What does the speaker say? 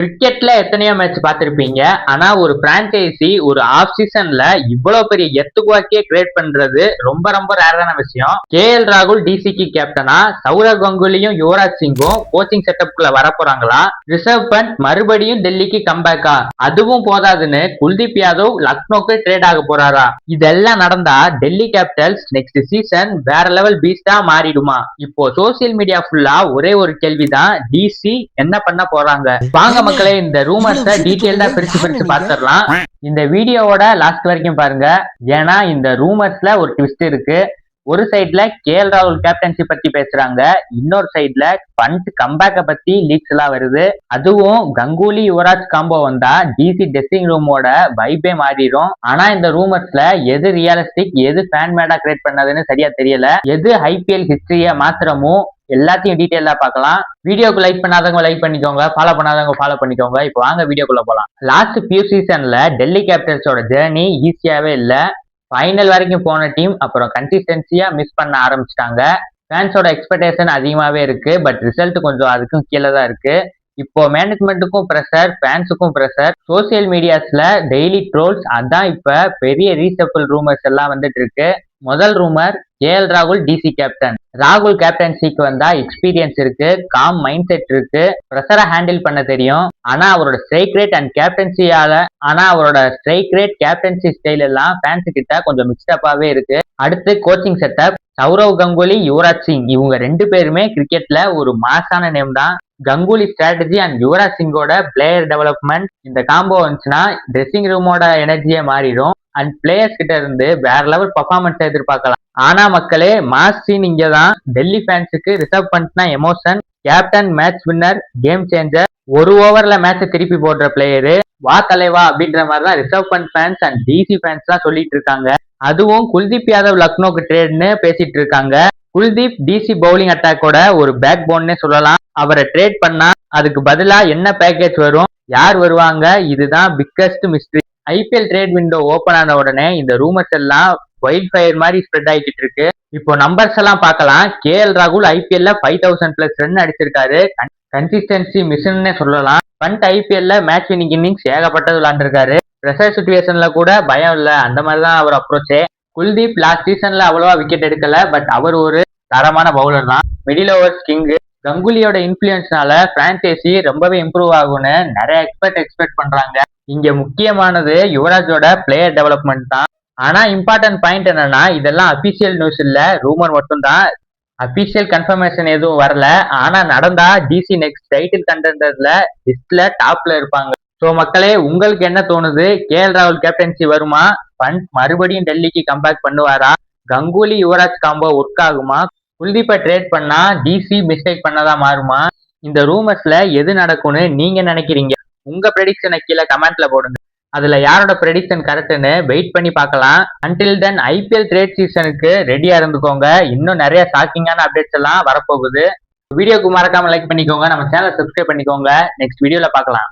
கிரிக்கெட்ல எத்தனையோ மேட்ச் பார்த்திருப்பீங்க. ஆனா ஒரு பிரான்சைசி ஒரு ஆஃப் சீசன்ல இவ்வளவு பெரிய எத்துக்குவாக்கியே கிரியேட் பண்றது ரொம்ப ரொம்ப ரேரான விஷயம். KL ராகுல் டிசிக்கு கேப்டனா, சௌரவ் கங்குலியும் யுவராஜ் சிங்கும் கோச்சிங் செட்டப்குள்ள வர போறாங்களா? ரிஷப் பண்ட் மறுபடியும் டெல்லிக்கு கம்பேக்கா? அதுவும் போதாதுன்னு குல்தீப் யாதவ் லக்னோக்கு ட்ரேட் ஆக போறாரா? இதெல்லாம் நடந்தா டெல்லி கேபிட்டல்ஸ் நெக்ஸ்ட் சீசன் வேற லெவல் பீஸ்டா மாறிடுமா? இப்போ சோசியல் மீடியா ஃபுல்லா ஒரே ஒரு கேள்விதான், டிசி என்ன பண்ண போறாங்க? வாங்க மக்களே, இந்த ரூமர்ஸை டீடைல்டா பிரிச்சு பாத்துரலாம். இந்த வீடியோவோட லாஸ்ட் வரைக்கும் பாருங்க. ஏன்னா இந்த ரூமர்ஸ்ல ஒரு ட்விஸ்ட் இருக்கு. ஒரு சைட்ல KL ராகுல் கேப்டன்சி பத்தி பேசுறாங்க, இன்னொரு சைட்ல பண்ட் கம்பேக்க பத்தி லீக்ஸ் எல்லாம் வருது. அதுவும் கங்குலி யுவராஜ் காம்போ வந்தா டிசி ட்ரெஸ்ஸிங் ரூமோட வைபே மாறிடும். ஆனா இந்த ரூமர்ஸ்ல எது ரியலிஸ்டிக், எது ஃபேன் மேடா கிரியேட் பண்ணதுன்னு சரியா தெரியல. எது IPL ஹிஸ்டரிய மாத்திரமோ எல்லாத்தையும் டீடைலா பார்க்கலாம். வீடியோக்கு லைக் பண்ணாதவங்க லைக் பண்ணிக்கோங்க, ஃபாலோ பண்ணாதவங்க ஃபாலோ பண்ணிக்கோங்க. இப்போ வாங்க வீடியோக்குள்ள போலாம். லாஸ்ட் ஃபியூ சீசன்ல டெல்லி கேபிட்டல்ஸோட ஜேர்னி ஈஸியாவே இல்ல. ஃபைனல் வரைக்கும் போன டீம் அப்புறம் கன்சிஸ்டன்சியா மிஸ் பண்ண ஆரம்பிச்சிட்டாங்க. ஃபேன்ஸோட எக்ஸ்பெக்டேஷன் அதிகமாவே இருக்கு, பட் ரிசல்ட் கொஞ்சம் அதுக்கும் கீழே தான் இருக்கு. இப்போ மேனேஜ்மெண்ட்டுக்கும் pressure, ஃபேன்ஸுக்கும் pressure, social மீடியாஸ்ல daily trolls. அதான் இப்ப பெரிய ரீசப்பிள் ரூமர்ஸ் எல்லாம் வந்துட்டு இருக்கு. முதல் ரூமர், KL ராகுல் டிசி கேப்டன். ராகுல் கேப்டன்சிக்கு வந்தா எக்ஸ்பீரியன்ஸ் இருக்கு, காம் மைண்ட் செட் இருக்கு, ப்ரெஷரை ஹேண்டில் பண்ண தெரியும். ஆனா அவரோட ஸ்ட்ரைக் ரேட் கேப்டன்சி ஸ்டைல் எல்லாம் ஃபேன்ஸ் கிட்ட கொஞ்சம் மிக்ஸ்டப்பாவே இருக்கு. அடுத்து கோச்சிங் செட்டப். சௌரவ் கங்குலி, யுவராஜ் சிங் இவங்க ரெண்டு பேருமே கிரிக்கெட்ல ஒரு மாசான நேம் தான். கங்குலி ஸ்ட்ராட்டஜி அண்ட் யுவராஜ் சிங்கோட பிளேயர் டெவலப்மெண்ட், இந்த காம்போ வந்துச்சுன்னா ட்ரெஸ்ஸிங் ரூமோட எனர்ஜியே மாறிடும் அண்ட் பிளேயர்ஸ் கிட்ட இருந்து வேற லெவல் பர்ஃபார்மன்ஸ் எதிர்பார்க்கலாம். ஆனா மக்களே, மாஸ் சீன் இங்கதான். டெல்லி ஃபேன்ஸுக்கு ரிசர்வ் பண்ட்னா emotion, captain match winner, game changer, ஒரு ஓவர்ல மேட்சை திருப்பி போடுற பிளேயரு, வா தலைவா அப்படின்ற மாதிரி தான் ரிசர்வ் பண்ட் ஃபேன்ஸ் அண்ட் டிசி ஃபேன்ஸ் தான் சொல்லிட்டு இருக்காங்க. அதுவும் குல்தீப் யாதவ் லக்னோக்கு ட்ரேட்னு பேசிட்டு இருக்காங்க. குல்தீப் டிசி பவுலிங் அட்டாக்கோட ஒரு பேக் போன்னே சொல்லலாம். அவரை ட்ரேட் பண்ணா அதுக்கு பதிலா என்ன பேக்கேஜ் வரும், யார் வருவாங்க, இதுதான் biggest mystery. IPL trade window open ஆன உடனே இந்த ரூமர்ஸ் எல்லாம் வைல்ட் ஃபயர் மாதிரி ஸ்ப்ரெட் ஆகிட்டு இருக்கு. இப்போ நம்பர்ஸ் எல்லாம் பார்க்கலாம். KL ராகுல் IPL-ல 5000+ ரன் அடிச்சிருக்காரு. கன்சிஸ்டன்சி மிஷின்னே சொல்லலாம். பண்ட் IPL-ல மேட்ச் வினிங் இன்னிங்ஸ் ஏகப்பட்டது விளையாண்டுருக்காரு. ப்ரெஷர் சுச்சுவேஷன்ல கூட பயம் இல்ல, அந்த மாதிரி தான் அவர் அப்ரோச்சே. குல்தீப் லாஸ்ட் சீசன்ல அவ்வளவா விக்கெட் எடுக்கல, பட் அவர் ஒரு தரமான பவுலர் தான், மிடில் ஓவர்ஸ் கிங். கங்குலியோட இன்ஃபுளுன்ஸ்னால பிரான்சைசி ரொம்பவே இம்ப்ரூவ் ஆகும்னு நிறைய எக்ஸ்பெக்ட் பண்றாங்க. இங்க முக்கியமானது யுவராஜோட பிளேயர் டெவலப்மெண்ட் தான். ஆனா இம்பார்ட்டன்ட் பாயிண்ட் என்னன்னா, இதெல்லாம் அபிஷியல் நியூஸ் இல்ல, ரூமர் மட்டும் தான். அபிஷியல் கன்ஃபர்மேஷன் எதுவும் வரல. ஆனா நடந்தா டிசி நெக்ஸ்ட் டைட்டில் கண்டெண்டர்ல லிஸ்ட்ல டாப்ல இருப்பாங்க. ஸோ மக்களே, உங்களுக்கு என்ன தோணுது? KL ராகுல் கேப்டன்சி வருமா? பண்ட் மறுபடியும் டெல்லிக்கு கம்பேக் பண்ணுவாரா? கங்குலி யுவராஜ் காம்போ ஒர்க் ஆகுமா? குல்தீப்பை ட்ரேட் பண்ணா டிசி மிஸ்டேக் பண்ணதா மாறுமா? இந்த ரூமர்ஸ்ல எது நடக்கும்னு நீங்க நினைக்கிறீங்க? உங்க ப்ரெடிக்ஷனை கீழே கமெண்ட்ல போடுங்க. அதுல யாரோட ப்ரெடிக்ஷன் கரெக்ட்னு வெயிட் பண்ணி பார்க்கலாம். அன்டில் தென் IPL ட்ரேட் சீசனுக்கு ரெடியா இருந்துக்கோங்க. இன்னும் நிறைய ஷாக்கிங்கான அப்டேட்ஸ் எல்லாம் வரப்போகுது. வீடியோக்கு மறக்காம லைக் பண்ணிக்கோங்க, நம்ம சேனலை சப்ஸ்கிரைப் பண்ணிக்கோங்க. நெக்ஸ்ட் வீடியோல பார்க்கலாம்.